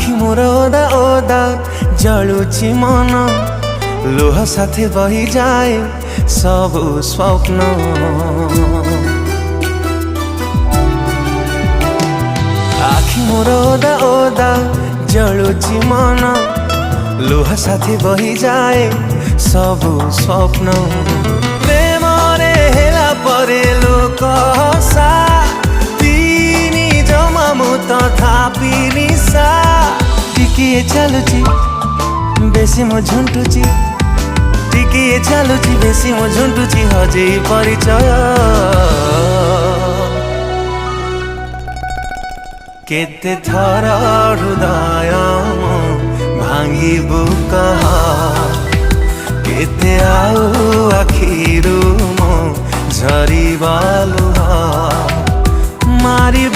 आखि मोर ओदा ओदा जलुची मन लुह साथे बही जाए सब स्वप्न आखि मोर ओदा ओदा जलुची मन लुह साथे बही जाए सब स्वप्न प्रेम रे हेला परे लोक हसा तीनी जमा मु तथापि निशा टिकिए चलुची बेसी मो झुंटुची टिकिए चलुची बेसी मो झुंटुची हजे परिचय केते थर हृदय भांगिबु कह केते आउ आखिरु मो झरिबा लुह मारिबा